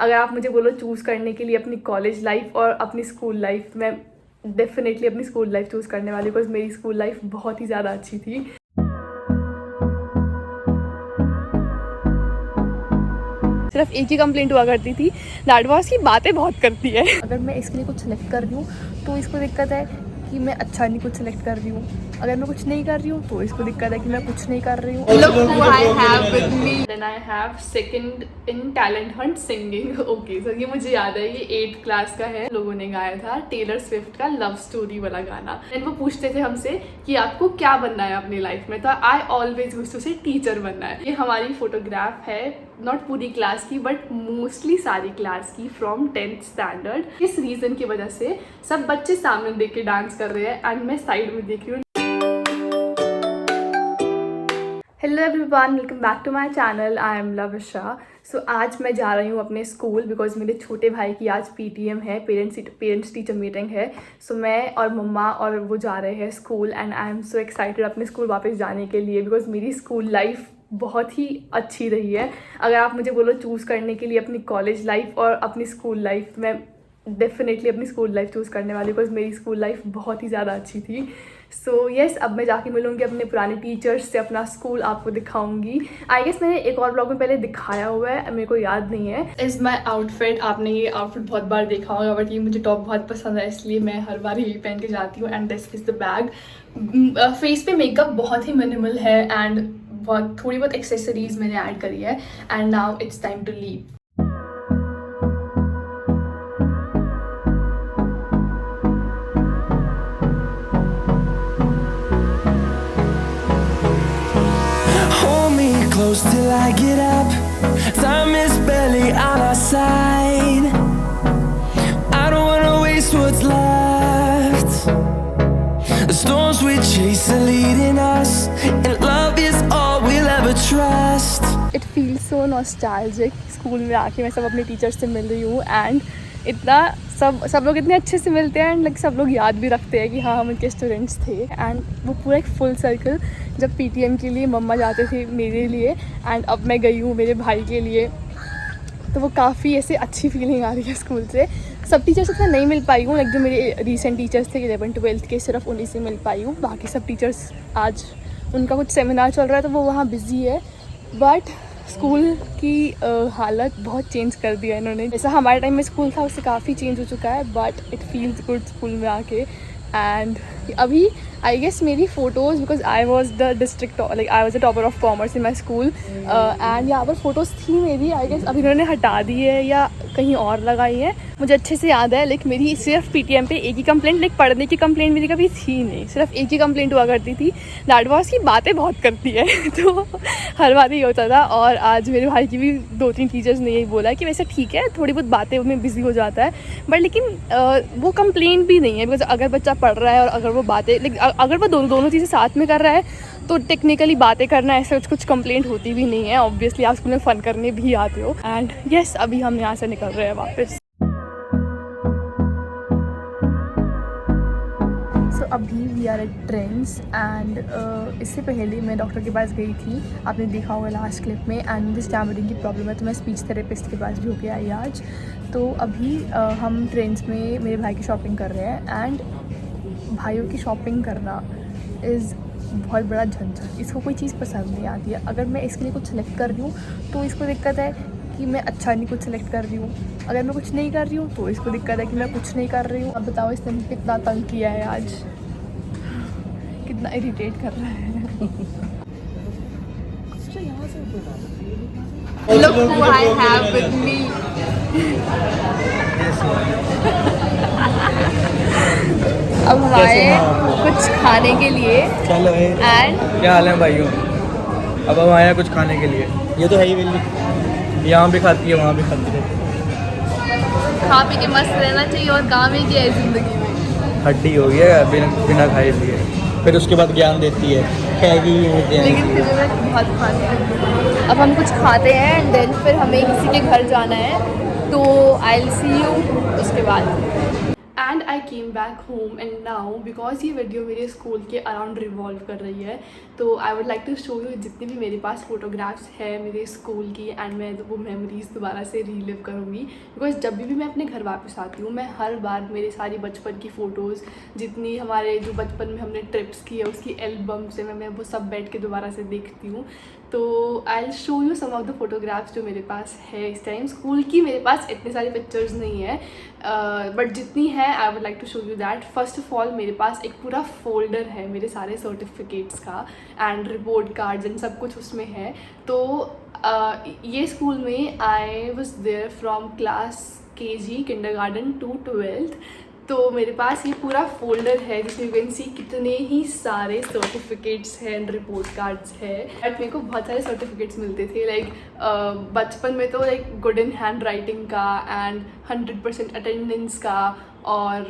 अगर आप मुझे बोलो चूज़ करने के लिए अपनी कॉलेज लाइफ और अपनी स्कूल लाइफ, मैं डेफिनेटली अपनी स्कूल लाइफ चूज़ करने वाली, बिकॉज मेरी स्कूल लाइफ बहुत ही ज़्यादा अच्छी थी। सिर्फ एक ही कंप्लेंट हुआ करती थी, दैट वाज की बातें बहुत करती है। अगर मैं इसके लिए कुछ सेलेक्ट कर रही हूँ तो इसको दिक्कत है कि मैं अच्छा नहीं कुछ सेलेक्ट कर रही हूँ। अगर मैं कुछ नहीं कर रही हूँ तो इसको दिक्कत है कि मैं कुछ नहीं कर रही हूँ। Look who I have with me. Then I have second in talent hunt singing. Okay, so ये मुझे याद है, ये 8th क्लास का है। लोगों ने गाया था टेलर स्विफ्ट का लव स्टोरी वाला गाना। एंड वो पूछते थे हमसे कि आपको क्या बनना है अपनी लाइफ में, तो I always used to say teacher बनना है। ये हमारी फोटोग्राफ है, नॉट पूरी क्लास की बट मोस्टली सारी क्लास की, फ्रॉम 10th स्टैंडर्ड। इस रीजन की वजह से सब बच्चे सामने देख के डांस कर रहे हैं एंड मैं साइड में देख रही हूँ। Hello everyone, welcome back to my channel. I am Lavisha. So आज मैं जा रही हूँ अपने स्कूल, बिकॉज मेरे छोटे भाई की आज PTM है, पेरेंट्स टीचर मीटिंग है। सो मैं और मम्मा और वो जा रहे हैं school and I am so excited अपने स्कूल वापस जाने के लिए, बिकॉज मेरी स्कूल लाइफ बहुत ही अच्छी रही है। अगर आप मुझे बोलो चूज़ करने के लिए अपनी कॉलेज लाइफ और अपनी स्कूल लाइफ, मैं डेफिनेटली अपनी स्कूल लाइफ चूज़ करने वाली, बिकॉज मेरी स्कूल लाइफ बहुत ही ज़्यादा अच्छी थी। सो येस, अब मैं जाके मिलूँगी अपने पुराने टीचर्स से, अपना स्कूल आपको दिखाऊंगी। आई गेस मैंने एक और ब्लॉग में पहले दिखाया हुआ है, मेरे को याद नहीं है। इज़ माई आउटफिट, आपने ये आउटफिट बहुत बार देखा होगा, बट ये मुझे टॉप बहुत पसंद है, इसलिए मैं हर बार यही पहन के जाती हूँ। And this is the bag. Face पे मेकअप बहुत ही मिनिमल है एंड थोड़ी बहुत एक्सेसरीज मैंने ऐड करी है। And now it's time to leave. Close till I get up. Time is barely on our side. I don't wanna waste what's left. The storms we chase are leading us, and love is all we'll ever trust. It feels so nostalgic. School में आके मैं सब अपने teacher से मिल रही हूँ and इतना सब लोग इतने अच्छे से मिलते हैं एंड लाइक सब लोग याद भी रखते हैं कि हाँ हम उनके स्टूडेंट्स थे। एंड वो पूरा एक फुल सर्कल, जब PTM के लिए मम्मा जाते थे मेरे लिए एंड अब मैं गई हूँ मेरे भाई के लिए, तो वो काफ़ी ऐसे अच्छी फीलिंग आ रही है स्कूल से। सब टीचर्स से मैं नहीं मिल पाई हूँ, लाइक जो मेरे रीसेंट टीचर्स थे 11th 12th के, सिर्फ उन्हीं से मिल पाई हूँ। बाकी सब टीचर्स आज उनका कुछ सेमिनार चल रहा है तो वो वहाँ बिज़ी है। बट स्कूल की हालत बहुत चेंज कर दिया है इन्होंने। जैसा हमारे टाइम में स्कूल था उससे काफ़ी चेंज हो चुका है, but it feels good school में आके। एंड अभी आई गेस मेरी photos, because I was the district, like I was the topper of commerce in my school and यहाँ पर फ़ोटोज़ थी मेरी। आई गेस अभी इन्होंने हटा दी है या कहीं और लगाई है, मुझे अच्छे से याद है। लाइक मेरी सिर्फ PTM पे एक ही कंप्लेंट, लाइक पढ़ने की कंप्लेंट मेरी कभी थी नहीं, सिर्फ एक ही कंप्लेंट हुआ करती थी, दैट वाज की बातें बहुत करती है। तो हर बार ही होता था। और आज मेरे भाई की भी 2-3 टीचर्स ने यही बोला कि वैसे ठीक है थोड़ी बहुत बातें में बिजी हो जाता है, बट लेकिन वो कंप्लेंट भी नहीं है, बिकॉज अगर बच्चा पढ़ रहा है और अगर वो बातें, लाइक अगर वो दोनों चीज़ें साथ में कर रहा है तो टेक्निकली बातें करना ऐसे कुछ कंप्लेंट होती भी नहीं है। ऑब्वियसली आप स्कूल में फ़न करने भी आते हो। एंड येस, अभी हम यहाँ से निकल रहे हैं वापस। सो अभी we are at trends and इससे पहले मैं डॉक्टर के पास गई थी, आपने देखा होगा लास्ट क्लिप में। एंड मुझे स्टैमरिंग की प्रॉब्लम है तो मैं स्पीच थेरेपिस्ट के पास भी होके आई आज। तो अभी हम ट्रेंड्स में मेरे भाई की शॉपिंग कर रहे हैं एंड भाइयों की शॉपिंग करना इज़ बहुत बड़ा झंझट। इसको कोई चीज़ पसंद नहीं आती है। अगर मैं इसके लिए कुछ सेलेक्ट कर रही हूँ तो इसको दिक्कत है कि मैं अच्छा नहीं कुछ सेलेक्ट कर रही हूँ। अगर मैं कुछ नहीं कर रही हूँ तो इसको दिक्कत है कि मैं कुछ नहीं कर रही हूँ। अब बताओ इसने मुझे कितना तंग किया है आज, कितना इरिटेट कर रहा है। Look who I have with me. अब हमारे कुछ खाने के लिए चलो एंड क्या हाल है भाइयों। अब हम आए हैं कुछ खाने के लिए। ये तो है ही वेली, यहाँ भी खाती है वहाँ भी खाती है। खा पी के मस्त रहना चाहिए और काम ही किया है ज़िंदगी में। हड्डी हो गई है बिना खाए पिए, फिर उसके बाद ज्ञान देती है लेकिन फिर मैं बहुत खाती हूँ। अब हम कुछ खाते हैं एंड देन फिर हमें किसी के घर जाना है, तो आई विल सी यू उसके बाद। And I came back home and now because ये वीडियो मेरे स्कूल के अराउंड रिवॉल्व कर रही है, तो I would like to show you जितनी भी मेरे पास फ़ोटोग्राफ्स है मेरे स्कूल की, एंड मैं वो मेमोरीज़ दोबारा से रीलिव करूँगी। बिकॉज जब भी मैं अपने घर वापस आती हूँ, मैं हर बार मेरे सारी बचपन की फ़ोटोज़, जितनी हमारे जो बचपन में हमने ट्रिप्स की है उसकी एल्बम से मैं वो सब बैठ के दोबारा से देखती हूँ। तो I will show you some of the photographs जो मेरे पास है इस टाइम। स्कूल की मेरे पास इतनी सारी पिक्चर्स नहीं है, बट जितनी है I would like to show you that. First of all मेरे पास एक पूरा फोल्डर है मेरे सारे सर्टिफिकेट्स का, एंड रिपोर्ट कार्ड्स एंड सब कुछ उसमें है। तो ये स्कूल में I was there from class KG kindergarten to 12th। तो मेरे पास ये पूरा फोल्डर है जिसमें यू कैन सी कितने ही सारे सर्टिफिकेट्स हैं एंड रिपोर्ट कार्ड्स है। बट मेरे को बहुत सारे सर्टिफिकेट्स मिलते थे, लाइक बचपन में तो like good in hand writing का एंड 100% अटेंडेंस का और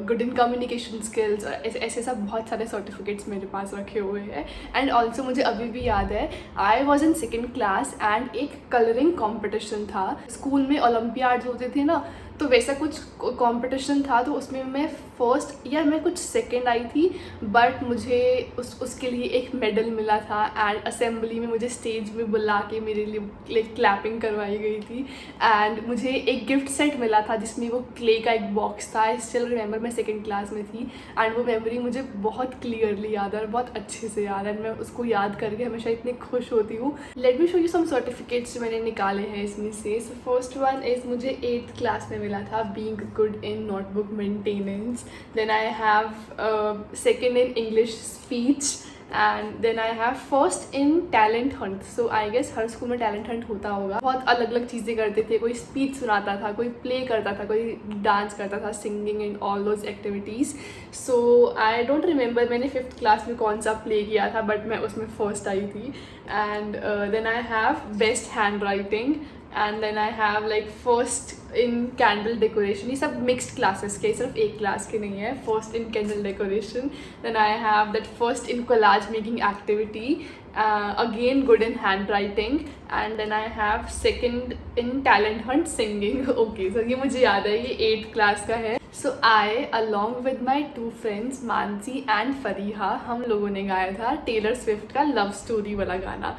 गुड इन कम्युनिकेशन स्किल्स, ऐसे सब बहुत सारे सर्टिफिकेट्स मेरे पास रखे हुए हैं। एंड ऑल्सो मुझे अभी भी याद है, I was in 2nd class and एक कलरिंग कॉम्पिटिशन था। स्कूल में ओलंपियाड्स होते थे ना, तो वैसा कुछ कंपटीशन था, तो उसमें मैं फर्स्ट या मैं कुछ सेकंड आई थी, बट मुझे उसके लिए एक मेडल मिला था। एंड असेंबली में मुझे स्टेज में बुला के मेरे लिए क्लैपिंग करवाई गई थी, एंड मुझे एक गिफ्ट सेट मिला था जिसमें वो क्ले का एक बॉक्स था। आई स्टिल रिमेंबर, मैं 2nd क्लास में थी एंड वो मेमोरी मुझे बहुत क्लियरली याद है और बहुत अच्छे से याद है, मैं उसको याद करके हमेशा इतनी खुश होती हूँ। Let me show you some certificates जो मैंने निकाले हैं इसमें से। सो फर्स्ट वन इज़ मुझे 8th क्लास में मिला था, being good in notebook maintenance. Then I have 2nd in English speech, and then I have 1st in talent hunt. So I guess her school में talent hunt होता होगा। बहुत अलग अलग चीज़ें करते थे, कोई स्पीच सुनाता था, कोई प्ले करता था, कोई डांस करता था, singing and all those activities. So I don't remember मैंने 5th क्लास में कौन सा प्ले किया था, बट मैं उसमें फर्स्ट आई थी। And then I have best hand writing, and then I have like 1st in candle decoration. ये सब मिक्सड क्लासेस के, सिर्फ एक क्लास के नहीं है। 1st in candle decoration, then I have that 1st in collage making activity, again good in hand writing, and then I have 2nd in talent hunt singing. Okay, so ये मुझे याद है, ये 8th क्लास का है। So I along with my 2 friends Mansi and Fariha, हम लोगों ने गाया था टेलर स्विफ्ट का लव स्टोरी वाला गाना।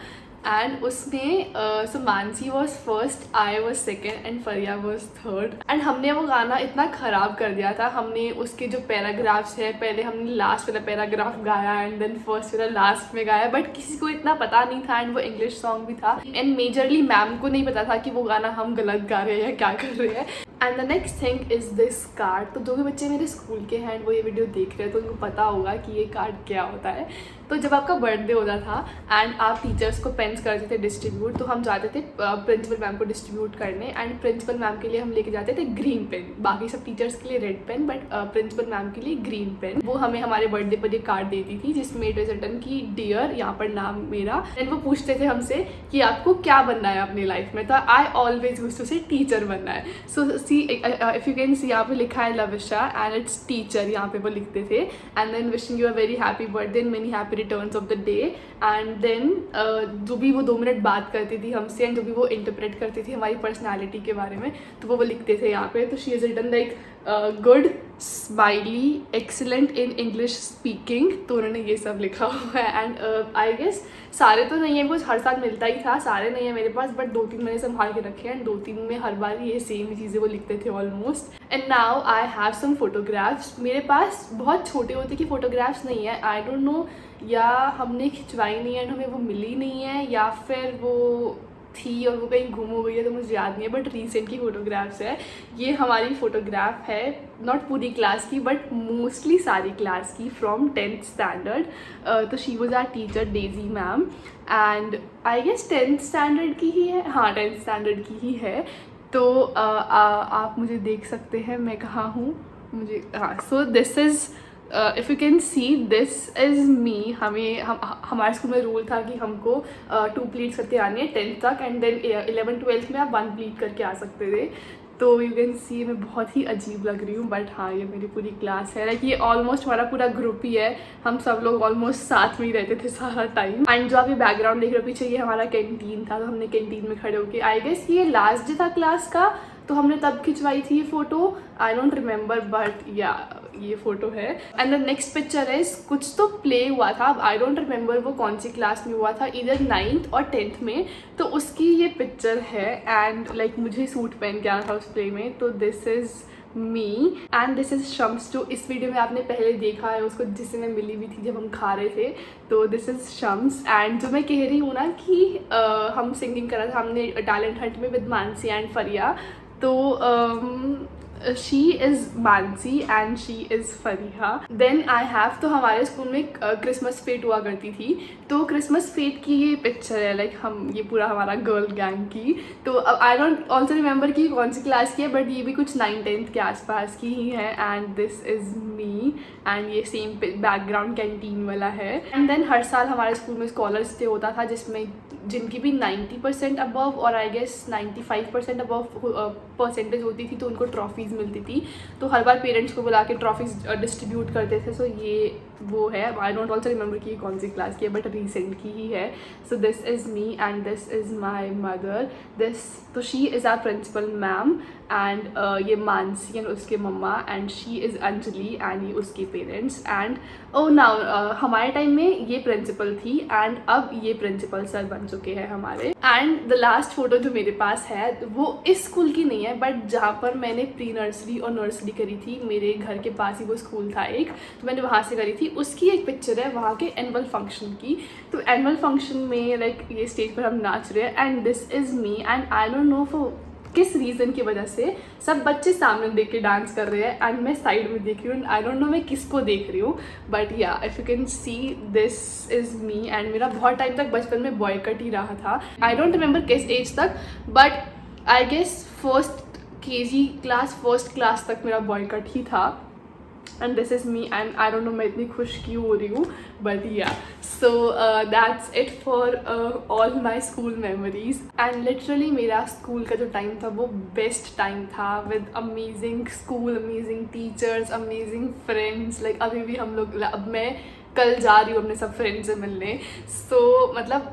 एंड उसमें so Mansi was 1st, I was 2nd and Fariya was 3rd। And हमने वो गाना इतना ख़राब कर दिया था, हमने उसके जो पैराग्राफ्स है, पहले हमने लास्ट वाला पैराग्राफ गाया एंड देन फर्स्ट वाला लास्ट में गाया, बट किसी को इतना पता नहीं था, एंड वो इंग्लिश सॉन्ग भी था, एंड मेजरली मैम को नहीं पता था कि वो गाना हम गलत गा रहे हैं या क्या कर रहे हैं। And the next thing is this card. तो जो भी बच्चे मेरे स्कूल के हैं वो ये वीडियो देख रहे हैं तो उनको पता होगा कि ये कार्ड क्या होता है। तो जब आपका बर्थडे होता था एंड आप टीचर्स को पेन्स करते थे डिस्ट्रीब्यूट, तो हम जाते थे प्रिंसिपल मैम को डिस्ट्रीब्यूट करने, एंड प्रिंसिपल मैम के लिए हम लेके जाते थे ग्रीन पेन, बाकी सब टीचर्स के लिए red pen, but principal ma'am के लिए ग्रीन पेन। वो हमें हमारे बर्थडे पर ये कार्ड देती थी जिसमें इट इज रिटन की डियर, यहाँ पर नाम मेरा, एंड वो पूछते थे हमसे कि आपको क्या बनना है अपनी लाइफ में। तो I always used to say teacher बनना है। So see if you can see, यहाँ पे लिखा है लविशा एंड इट्स टीचर, यहाँ पे वो लिखते थे, and then wishing you a very happy birthday and many happy returns of the day. And then जो भी वो 2 मिनट बात करती थी हमसे एंड जो भी वो इंटरप्रेट करती थी हमारी पर्सनैलिटी के बारे में, तो वो लिखते थे यहाँ पे। तो she is written like good, smiley, excellent in English speaking, तो उन्होंने ये सब लिखा हुआ है। एंड आई गेस सारे तो नहीं है, कुछ हर साल मिलता ही था, सारे नहीं है मेरे पास, बट 2-3 मैंने संभाल के रखे हैं, 2-3 में हर बार ये सेम चीज़ें वो लिखते थे almost. And now I have some photographs. मेरे पास बहुत छोटे होते की फ़ोटोग्राफ्स नहीं है, आई डोंट नो, या हमने खिंचवाई नहीं है एंड हमें वो मिली नहीं है, या फिर वो थी और वो कहीं गुम हो गई है, तो मुझे याद नहीं है, बट रिसेंट की फ़ोटोग्राफ्स है। ये हमारी फ़ोटोग्राफ है, नॉट पूरी क्लास की बट मोस्टली सारी क्लास की, फ्रॉम 10th स्टैंडर्ड। तो she was our teacher Daisy ma'am, and I guess 10th standard की ही है, हाँ 10th स्टैंडर्ड की ही है। तो आप मुझे देख सकते हैं मैं कहाँ हूँ, मुझे, हाँ, सो this is if you can C, this is मी। हमारे स्कूल में रूल था कि हमको 2 प्लीट्स करके आनी है 10th तक, एंड देन 11th-12th में आप 1 प्लीट करके आ सकते थे। तो यू कैन सी मैं बहुत ही अजीब लग रही हूँ, बट हाँ ये मेरी पूरी क्लास है, लाइक ये ऑलमोस्ट हमारा पूरा ग्रुप ही है, हम सब लोग ऑलमोस्ट साथ में ही रहते थे सारा टाइम। एंड जो आप ये बैकग्राउंड देख रहे हो पीछे, ये हमारा कैंटीन था, तो हमने कैंटीन में खड़े होके, आई गेस ये लास्ट डे था क्लास का, तो हमने तब खिंचवाई थी ये photo, I don't remember but या ये फ़ोटो है। एंड द नेक्स्ट पिक्चर है, कुछ तो प्ले हुआ था, अब आई डोंट रिमेंबर वो कौन सी क्लास में हुआ था, इधर 9th और 10th में, तो उसकी ये पिक्चर है। एंड लाइक मुझे सूट पहन के आना था उस प्ले में, तो this is me and this is Shams, जो इस वीडियो में आपने पहले देखा है उसको, जिससे मैं मिली हुई थी जब हम खा रहे थे। तो दिस इज़ शम्स। एंड जो मैं कह रही हूँ ना कि हम सिंगिंग करा था हमने टैलेंट हंट में विद मानसी एंड फरिया, तो she is Mansi and she is Fariha. Then I have, तो हमारे स्कूल में क्रिसमस फेट हुआ करती थी, तो क्रिसमस फेट की ये पिक्चर है, लाइक हम ये पूरा हमारा गर्ल गैंग की। तो आई डोंट ऑल्सो रिमेंबर कि कौन सी क्लास की है, बट ये भी कुछ 9th-10th के आसपास की ही है। And this is me and ये सेम बैकग्राउंड कैंटीन वाला है। एंड देन हर साल हमारे स्कूल में स्कॉलर्स डे होता था, जिसमें जिनकी भी 90% अबव और आई गेस 95% अबव परसेंटेज होती थी, तो उनको ट्रॉफीज़ मिलती थी। तो हर बार पेरेंट्स को बुला के ट्रॉफीज़ डिस्ट्रीब्यूट करते थे। सो ये वो है, आई डोंट ऑल्सो रिमेंबर कि कौन सी क्लास की है, बट रिसेंट की ही है। So this is me and this is my mother. तो she is our principal ma'am and ये मानसी एंड उसके मम्मा and she is Anjali and ये उसके पेरेंट्स। एंड ओ नाउ हमारे टाइम में ये प्रिंसिपल थी एंड अब ये प्रिंसिपल सर बन चुके हैं हमारे। एंड द लास्ट फोटो जो मेरे पास है वो इस स्कूल की नहीं है, बट जहाँ पर मैंने प्री नर्सरी और नर्सरी करी थी, मेरे घर के पास ही वो स्कूल था एक, तो मैंने वहाँ से करी थी, उसकी एक पिक्चर है वहाँ के एनुअल फंक्शन की। तो एनुअल फंक्शन में लाइक ये स्टेज पर हम नाच रहे हैं and this is me. And I don't know for किस रीज़न की वजह से सब बच्चे सामने देख के डांस कर रहे हैं एंड मैं साइड में देख रही हूँ। आई डोंट नो मैं किसको देख रही हूँ, बट या if you can see this is me. And मेरा बहुत टाइम तक बचपन में बॉय कट ही रहा था, आई डोंट रिमेंबर किस एज तक, but I guess first KG class, first class तक मेरा बॉय कट ही था। And this is me and I don't know मैं इतनी खुश क्यों हो रही हूँ, but yeah so that's it for all my school memories. And literally मेरा स्कूल का जो टाइम था वो बेस्ट टाइम था, with amazing school, amazing teachers, amazing friends. Like अभी भी हम लोग, अब मैं कल जा रही हूँ अपने सब फ्रेंड से मिलने। सो मतलब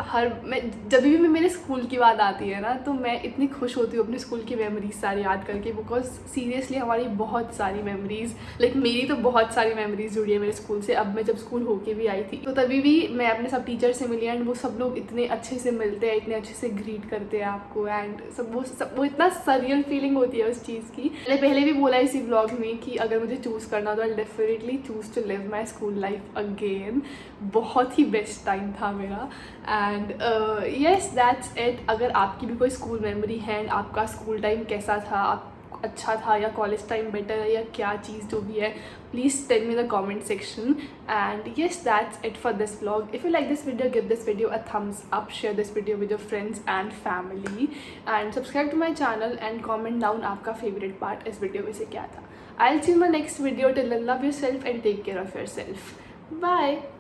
जब भी मेरे स्कूल की बात आती है ना, तो मैं इतनी खुश होती हूँ अपने स्कूल की मेमोरीज सारी याद करके, बिकॉज सीरियसली हमारी बहुत सारी मेमोरीज, लाइक मेरी तो बहुत सारी मेमोरीज जुड़ी है मेरे स्कूल से। अब मैं जब स्कूल होके भी आई थी, तो तभी भी मैं अपने सब टीचर से मिली एंड वो सब लोग इतने अच्छे से मिलते हैं, इतने अच्छे से ग्रीट करते हैं आपको, एंड वो इतना सरियल फीलिंग होती है उस चीज़ की। मैंने पहले भी बोला इसी ब्लॉग में कि अगर मुझे चूज़ करना तो I definitely choose to live my school life again. बहुत ही बेस्ट टाइम था मेरा। And yes that's it. अगर आपकी भी कोई स्कूल मेमोरी है एंड आपका स्कूल टाइम कैसा था, आप अच्छा था या कॉलेज टाइम बेटर है या क्या चीज़ जो भी है, please tell me the comment section. And yes that's it for this vlog. If you like this video, give this video a thumbs up, share this video with your friends and family, and subscribe to my channel and comment down आपका favourite part इस video में से क्या था। I will see you in my next video. Till then love yourself and take care of yourself. Bye.